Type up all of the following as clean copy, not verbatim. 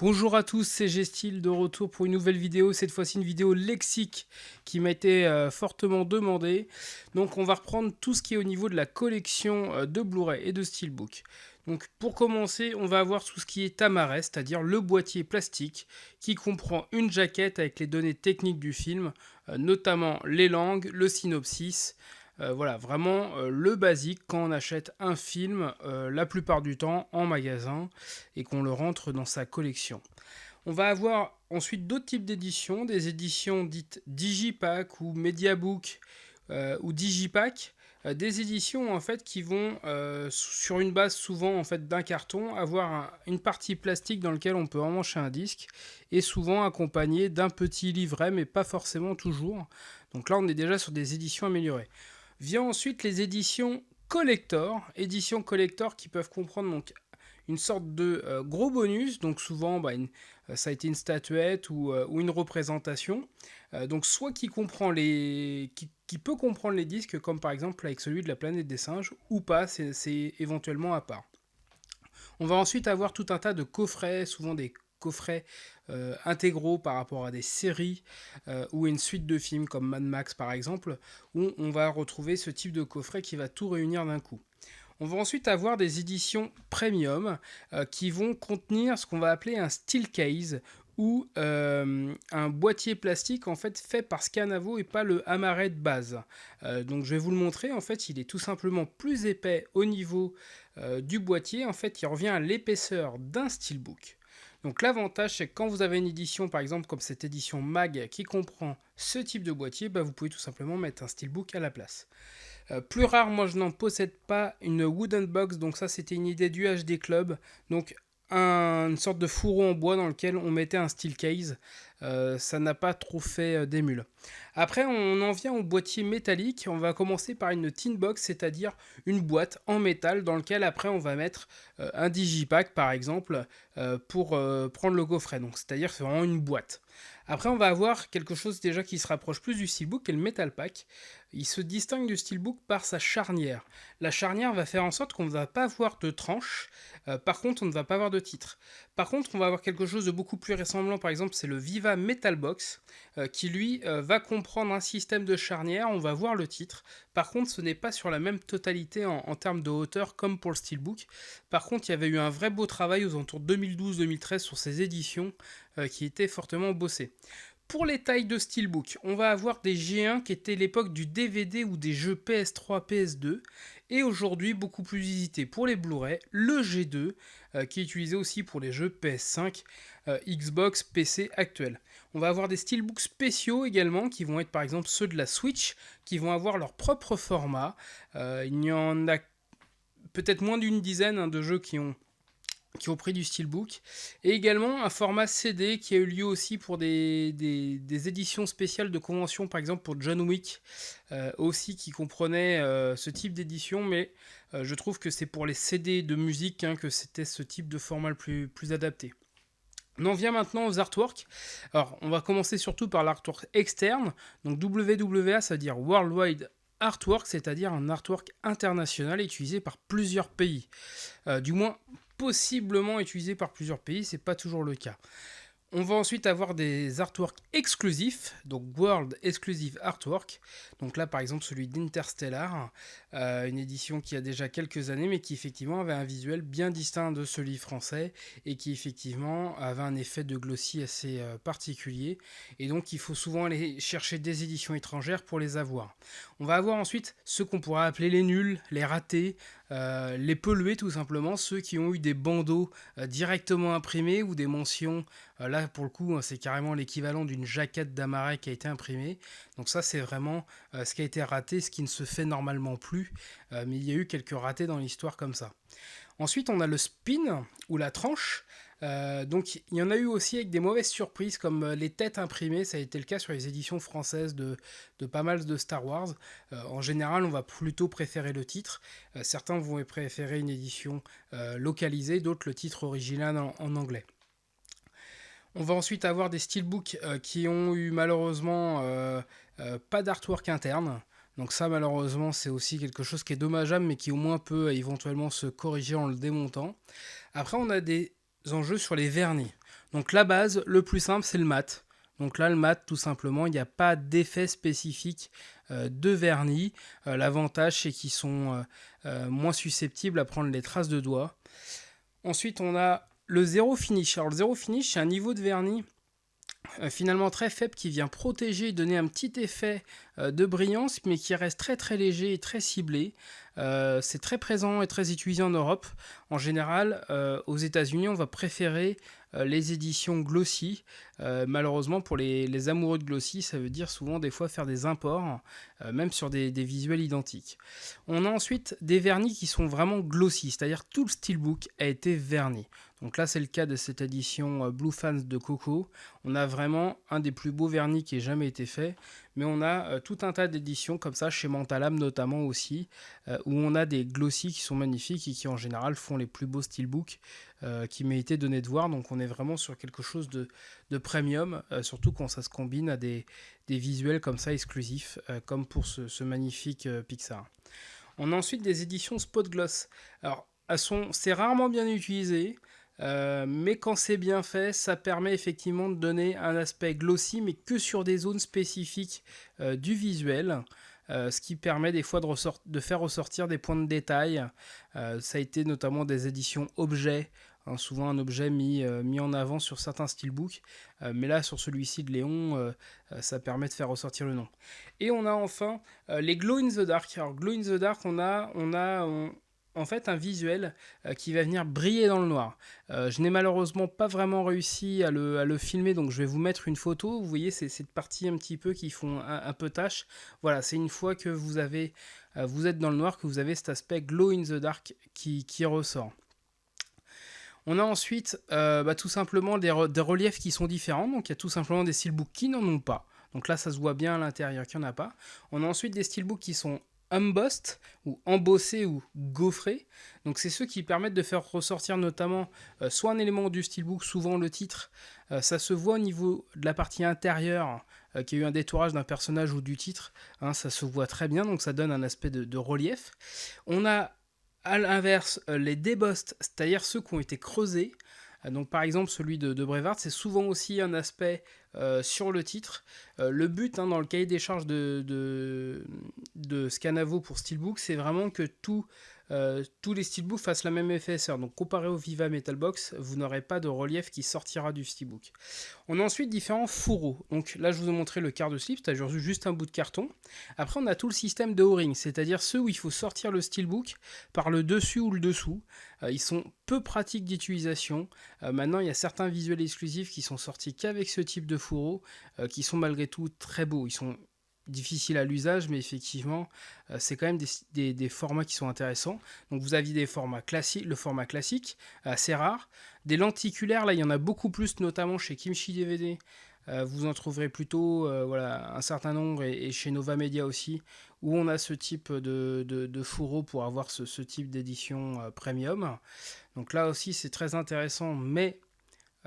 Bonjour à tous, c'est Gestil de retour pour une nouvelle vidéo, cette fois-ci une vidéo lexique qui m'a été fortement demandée. Donc on va reprendre tout ce qui est au niveau de la collection de Blu-ray et de Steelbook. Donc pour commencer, on va avoir tout ce qui est Tamares, c'est-à-dire le boîtier plastique qui comprend une jaquette avec les données techniques du film, notamment les langues, le synopsis. Voilà, vraiment le basique quand on achète un film la plupart du temps en magasin et qu'on le rentre dans sa collection. On va avoir ensuite d'autres types d'éditions, des éditions dites Digipack ou Mediabook ou Digipack, des éditions en fait qui vont sur une base souvent en fait d'un carton avoir une partie plastique dans laquelle on peut emmancher un disque et souvent accompagné d'un petit livret mais pas forcément toujours. Donc là on est déjà sur des éditions améliorées. Vient ensuite les éditions collector qui peuvent comprendre donc une sorte de gros bonus, donc souvent ça a été une statuette ou une représentation, donc soit qui peut comprendre les disques, comme par exemple avec celui de la planète des singes, ou pas, c'est éventuellement à part. On va ensuite avoir tout un tas de coffrets, souvent des coffrets intégraux par rapport à des séries ou une suite de films comme Mad Max par exemple, où on va retrouver ce type de coffret qui va tout réunir d'un coup. On va ensuite avoir des éditions premium qui vont contenir ce qu'on va appeler un steel case ou un boîtier plastique en fait par Scanavo et pas le Amaret de base. Donc je vais vous le montrer, en fait il est tout simplement plus épais au niveau du boîtier, en fait il revient à l'épaisseur d'un steelbook. Donc l'avantage c'est que quand vous avez une édition par exemple comme cette édition MAG qui comprend ce type de boîtier, vous pouvez tout simplement mettre un steelbook à la place. Plus rare, moi je n'en possède pas une wooden box, donc ça c'était une idée du HD Club, donc une sorte de fourreau en bois dans lequel on mettait un steel case. Ça n'a pas trop fait d'émule. Après on en vient au boîtier métallique, on va commencer par une tin box, c'est-à-dire une boîte en métal dans laquelle après on va mettre un digipack par exemple pour prendre le coffret, donc c'est-à-dire c'est vraiment une boîte. Après, on va avoir quelque chose déjà qui se rapproche plus du steelbook, qui est le metal pack. Il se distingue du steelbook par sa charnière. La charnière va faire en sorte qu'on ne va pas avoir de tranche, par contre on ne va pas avoir de titre. Par contre, on va avoir quelque chose de beaucoup plus ressemblant, par exemple c'est le Viva Metal Box, qui lui va comprendre un système de charnière, on va voir le titre. Par contre, ce n'est pas sur la même totalité en termes de hauteur comme pour le steelbook. Par contre, il y avait eu un vrai beau travail aux alentours 2012-2013 sur ces éditions qui étaient fortement bossées. Pour les tailles de steelbook, on va avoir des G1 qui étaient l'époque du DVD ou des jeux PS3, PS2, et aujourd'hui beaucoup plus visité pour les Blu-ray, le G2, qui est utilisé aussi pour les jeux PS5, Xbox, PC actuels. On va avoir des steelbooks spéciaux également, qui vont être par exemple ceux de la Switch, qui vont avoir leur propre format. Il y en a peut-être moins d'une dizaine de jeux qui ont pris du steelbook, et également un format CD qui a eu lieu aussi pour des éditions spéciales de convention, par exemple pour John Wick, aussi qui comprenait ce type d'édition, mais je trouve que c'est pour les CD de musique que c'était ce type de format le plus adapté. On en vient maintenant aux artworks. Alors, on va commencer surtout par l'artwork externe. Donc WWA, ça veut dire Worldwide Artwork, c'est-à-dire un artwork international utilisé par plusieurs pays. Du moins, possiblement utilisé par plusieurs pays, c'est pas toujours le cas. On va ensuite avoir des artworks exclusifs, donc World Exclusive Artwork. Donc là, par exemple, celui d'Interstellar, une édition qui a déjà quelques années, mais qui effectivement avait un visuel bien distinct de celui français et qui effectivement avait un effet de glossy assez particulier. Et donc, il faut souvent aller chercher des éditions étrangères pour les avoir. On va avoir ensuite ceux qu'on pourrait appeler les nuls, les ratés, les pollués tout simplement, ceux qui ont eu des bandeaux directement imprimés ou des mentions. Là, pour le coup, c'est carrément l'équivalent d'une jaquette d'Amaret qui a été imprimée. Donc ça, c'est vraiment ce qui a été raté, ce qui ne se fait normalement plus. Mais il y a eu quelques ratés dans l'histoire comme ça. Ensuite, on a le spin ou la tranche. Donc il y en a eu aussi avec des mauvaises surprises comme les têtes imprimées, ça a été le cas sur les éditions françaises de pas mal de Star Wars. En général, on va plutôt préférer le titre. Certains vont préférer une édition localisée, d'autres le titre original en anglais. On va ensuite avoir des steelbooks qui ont eu malheureusement pas d'artwork interne. Donc ça malheureusement c'est aussi quelque chose qui est dommageable mais qui au moins peut éventuellement se corriger en le démontant. Après on a des enjeux sur les vernis. Donc la base, le plus simple, c'est le mat. Donc là, le mat, tout simplement, il n'y a pas d'effet spécifique de vernis. L'avantage, c'est qu'ils sont moins susceptibles à prendre les traces de doigts. Ensuite, on a le zéro finish. Alors le zéro finish, c'est un niveau de vernis finalement très faible qui vient protéger et donner un petit effet de brillance, mais qui reste très très léger et très ciblé. C'est très présent et très utilisé en Europe. En général, aux États-Unis, on va préférer les éditions glossy. Malheureusement, pour les amoureux de glossy, ça veut dire souvent des fois faire des imports, même sur des visuels identiques. On a ensuite des vernis qui sont vraiment glossy, c'est-à-dire tout le steelbook a été verni. Donc là, c'est le cas de cette édition Blue Fans de Coco. On a vraiment un des plus beaux vernis qui ait jamais été fait. Mais on a tout un tas d'éditions comme ça, chez Mentalab notamment aussi, où on a des glossy qui sont magnifiques et qui en général font les plus beaux steelbooks qui m'ont donné de voir. Donc on est vraiment sur quelque chose de premium, surtout quand ça se combine à des visuels comme ça exclusifs, comme pour ce magnifique Pixar. On a ensuite des éditions Spot Gloss. Alors, c'est rarement bien utilisé. Mais quand c'est bien fait, ça permet effectivement de donner un aspect glossy, mais que sur des zones spécifiques du visuel, ce qui permet des fois de faire ressortir des points de détail. Ça a été notamment des éditions objets, hein, souvent un objet mis en avant sur certains steelbooks, mais là sur celui-ci de Léon, ça permet de faire ressortir le nom. Et on a enfin les Glow in the Dark. Alors Glow in the Dark, on a en fait un visuel qui va venir briller dans le noir. Je n'ai malheureusement pas vraiment réussi à le filmer, donc je vais vous mettre une photo. Vous voyez, c'est cette partie un petit peu qui font un peu tache. Voilà, c'est une fois que vous êtes dans le noir que vous avez cet aspect glow in the dark qui ressort. On a ensuite tout simplement des reliefs qui sont différents. Donc il y a tout simplement des steelbooks qui n'en ont pas. Donc là, ça se voit bien à l'intérieur qu'il n'y en a pas. On a ensuite des steelbooks qui sont embossed ou embossés ou gaufrés. Donc c'est ceux qui permettent de faire ressortir notamment soit un élément du steelbook, souvent le titre. Ça se voit au niveau de la partie intérieure qu'il y a eu un détourage d'un personnage ou du titre. Hein, ça se voit très bien, donc ça donne un aspect de relief. On a à l'inverse les debossed, c'est-à-dire ceux qui ont été creusés. Donc par exemple celui de Brevard, c'est souvent aussi un aspect sur le titre. Le but dans le cahier des charges de Scanavo pour Steelbook, c'est vraiment que tous les steelbooks fassent la même FSR. Donc comparé au Viva Metalbox, vous n'aurez pas de relief qui sortira du steelbook. On a ensuite différents fourreaux. Donc là je vous ai montré le quart de slip, c'est-à-dire juste un bout de carton. Après on a tout le système de O-ring, c'est-à-dire ceux où il faut sortir le steelbook par le dessus ou le dessous. Ils sont peu pratiques d'utilisation. Maintenant il y a certains visuels exclusifs qui sont sortis qu'avec ce type de fourreau, qui sont malgré tout très beaux. Ils sont difficiles à l'usage, mais effectivement, c'est quand même des formats qui sont intéressants. Donc vous aviez des formats classiques, le format classique, assez rare. Des lenticulaires, là il y en a beaucoup plus, notamment chez Kimchi DVD. Vous en trouverez plutôt un certain nombre, et chez Nova Media aussi, où on a ce type de fourreau pour avoir ce type d'édition premium. Donc là aussi c'est très intéressant, mais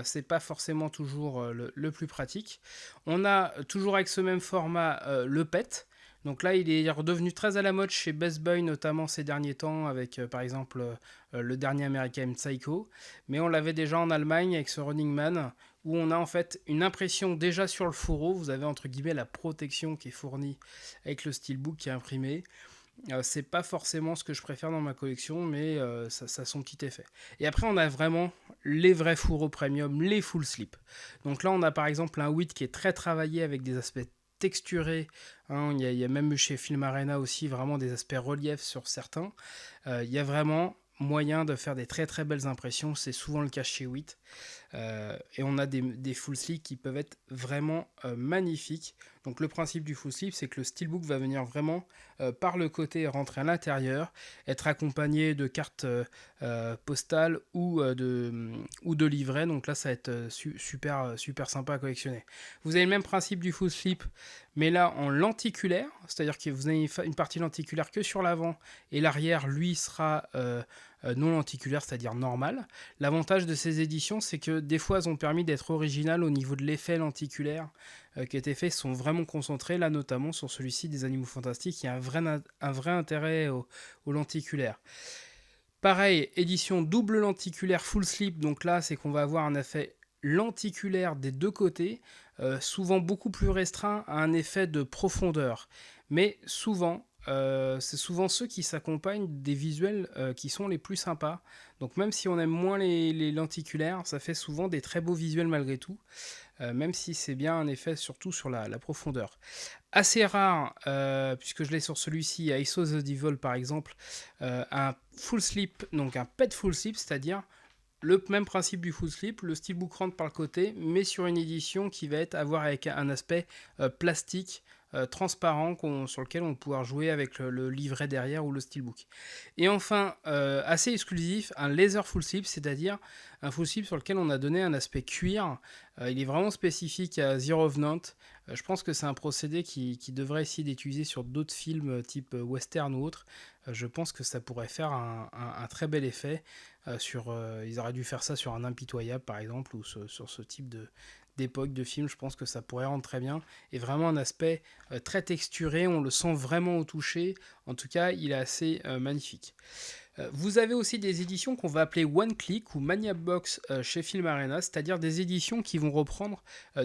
c'est pas forcément toujours le plus pratique. On a toujours avec ce même format le PET. Donc là, il est redevenu très à la mode chez Best Buy, notamment ces derniers temps, avec par exemple le dernier American Psycho. Mais on l'avait déjà en Allemagne avec ce Running Man, où on a en fait une impression déjà sur le fourreau. Vous avez entre guillemets la protection qui est fournie avec le steelbook qui est imprimé. C'est pas forcément ce que je préfère dans ma collection, mais ça a son petit effet. Et après, on a vraiment les vrais fourreaux premium, les full slip. Donc là, on a par exemple un 8 qui est très travaillé avec des aspects texturés. Hein. Il y a même chez Film Arena aussi vraiment des aspects relief sur certains. Il y a vraiment moyen de faire des très très belles impressions. C'est souvent le cas chez 8. Et on a des full slip qui peuvent être vraiment magnifiques. Donc le principe du full slip, c'est que le steelbook va venir vraiment par le côté rentrer à l'intérieur, être accompagné de cartes postales ou de livrets. Donc là, ça va être super sympa à collectionner. Vous avez le même principe du full slip, mais là en lenticulaire, c'est-à-dire que vous avez une partie lenticulaire que sur l'avant, et l'arrière, lui, sera non lenticulaire, c'est-à-dire normal. L'avantage de ces éditions, c'est que des fois, elles ont permis d'être originales au niveau de l'effet lenticulaire qui a été fait, sont vraiment concentrés, là notamment sur celui-ci des Animaux Fantastiques. Il y a un vrai intérêt au lenticulaire. Pareil, édition double lenticulaire full slip, donc là c'est qu'on va avoir un effet lenticulaire des deux côtés, souvent beaucoup plus restreint, a un effet de profondeur. Mais souvent, c'est souvent ceux qui s'accompagnent des visuels qui sont les plus sympas. Donc même si on aime moins les lenticulaires, ça fait souvent des très beaux visuels malgré tout, même si c'est bien un effet surtout sur la profondeur. Assez rare, puisque je l'ai sur celui-ci, ISO The Devil par exemple, un full slip, donc un pet full slip, c'est-à-dire le même principe du full slip, le steelbook rentre par le côté, mais sur une édition qui va avoir avec un aspect plastique, transparent, sur lequel on va pouvoir jouer avec le livret derrière ou le steelbook. Et enfin, assez exclusif, un laser full slip, c'est-à-dire un full slip sur lequel on a donné un aspect cuir. Il est vraiment spécifique à Zero of Nantes. Je pense que c'est un procédé qui devrait essayer d'utiliser sur d'autres films type western ou autre. Je pense que ça pourrait faire un très bel effet. Ils auraient dû faire ça sur un Impitoyable par exemple, ou sur ce type d'époque de film. Je pense que ça pourrait rendre très bien. Et vraiment un aspect très texturé, on le sent vraiment au toucher. En tout cas, il est assez magnifique. Vous avez aussi des éditions qu'on va appeler One Click ou Mania Box chez Film Arena, c'est-à-dire des éditions qui vont reprendre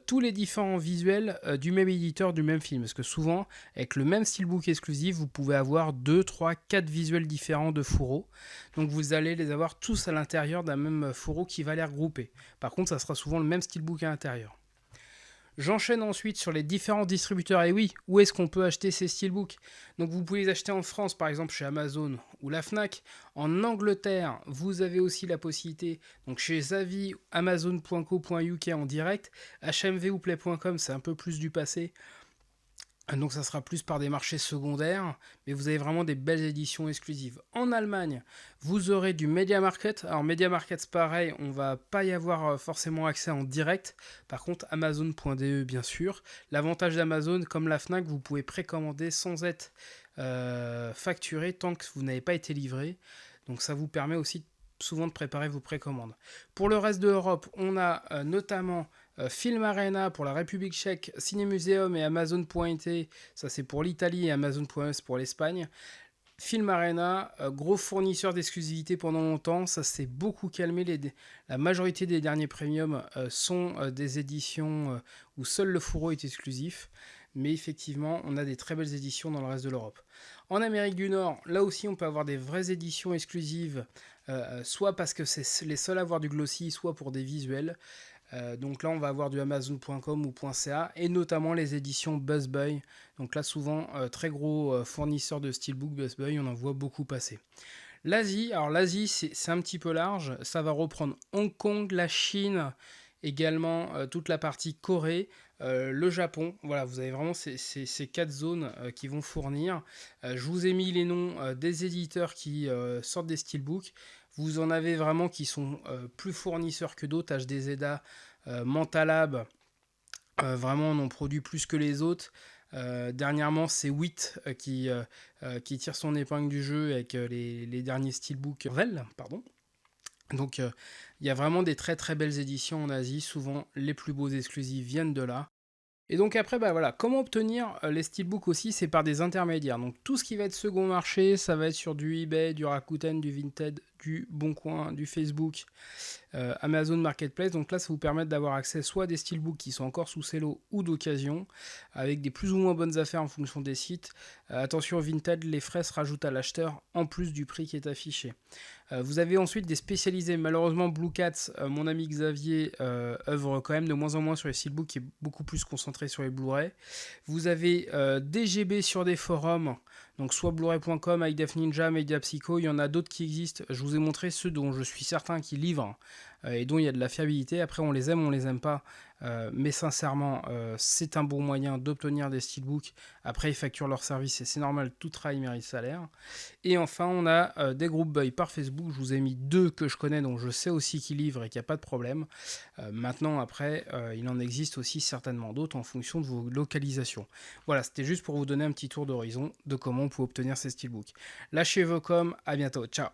tous les différents visuels du même éditeur du même film. Parce que souvent, avec le même steelbook exclusif, vous pouvez avoir 2, 3, 4 visuels différents de fourreaux. Donc vous allez les avoir tous à l'intérieur d'un même fourreau qui va les regrouper. Par contre, ça sera souvent le même steelbook à l'intérieur. J'enchaîne ensuite sur les différents distributeurs. Et oui, où est-ce qu'on peut acheter ces steelbooks? Donc vous pouvez les acheter en France, par exemple chez Amazon ou la Fnac. En Angleterre, vous avez aussi la possibilité, donc chez Zavi, Amazon.co.uk en direct. HMV ou Play.com, c'est un peu plus du passé. Donc ça sera plus par des marchés secondaires, mais vous avez vraiment des belles éditions exclusives. En Allemagne, vous aurez du Media Market. Alors Media Market, c'est pareil, on va pas y avoir forcément accès en direct. Par contre, Amazon.de, bien sûr. L'avantage d'Amazon, comme la Fnac, vous pouvez précommander sans être facturé tant que vous n'avez pas été livré. Donc ça vous permet aussi souvent de préparer vos précommandes. Pour le reste de l'Europe, on a notamment Film Arena pour la République tchèque, Cinémuséum et Amazon.it, ça c'est pour l'Italie, et Amazon.es pour l'Espagne. Film Arena, gros fournisseur d'exclusivité pendant longtemps, ça s'est beaucoup calmé. La majorité des derniers premiums sont des éditions où seul le fourreau est exclusif. Mais effectivement, on a des très belles éditions dans le reste de l'Europe. En Amérique du Nord, là aussi, on peut avoir des vraies éditions exclusives, soit parce que c'est les seuls à avoir du glossy, soit pour des visuels. Donc là, on va avoir du Amazon.com ou .ca, et notamment les éditions BuzzBoy. Donc là, souvent, très gros fournisseur de steelbook BuzzBoy, on en voit beaucoup passer. L'Asie, alors l'Asie, c'est un petit peu large. Ça va reprendre Hong Kong, la Chine, également toute la partie Corée, le Japon. Voilà, vous avez vraiment ces 4 zones qui vont fournir. Je vous ai mis les noms des éditeurs qui sortent des steelbooks. Vous en avez vraiment qui sont plus fournisseurs que d'autres. HD Zeda, Mentalab, vraiment on en produit plus que les autres. Dernièrement, c'est WIT qui tire son épingle du jeu avec les derniers steelbooks Vel, pardon. Donc il y a vraiment des très très belles éditions en Asie. Souvent, les plus beaux exclusifs viennent de là. Et donc après, bah voilà, comment obtenir les steelbooks aussi, c'est par des intermédiaires. Donc tout ce qui va être second marché, ça va être sur du eBay, du Rakuten, du Vinted, du Boncoin, du Facebook, Amazon Marketplace. Donc là, ça vous permet d'avoir accès soit à des steelbooks qui sont encore sous cello ou d'occasion, avec des plus ou moins bonnes affaires en fonction des sites. Attention, Vinted, les frais se rajoutent à l'acheteur en plus du prix qui est affiché. Vous avez ensuite des spécialisés. Malheureusement, Blue Cats, mon ami Xavier, œuvre quand même de moins en moins sur les steelbooks, qui est beaucoup plus concentré sur les Blu-ray. Vous avez DGB sur des forums, donc soit Blu-ray.com, iDef Ninja, Media Psycho. Il y en a d'autres qui existent. Je vous ai montré ceux dont je suis certain qu'ils livrent et dont il y a de la fiabilité. Après, on les les aime pas. Mais sincèrement, c'est un bon moyen d'obtenir des steelbooks. Après, ils facturent leur service et c'est normal, tout travail mérite salaire. Et enfin, on a des groupes boy par Facebook. Je vous ai mis 2 que je connais, donc je sais aussi qu'ils livrent et qu'il n'y a pas de problème. Maintenant, après, il en existe aussi certainement d'autres en fonction de vos localisations. Voilà, c'était juste pour vous donner un petit tour d'horizon de comment on peut obtenir ces steelbooks. Lâchez vos coms, à bientôt, ciao.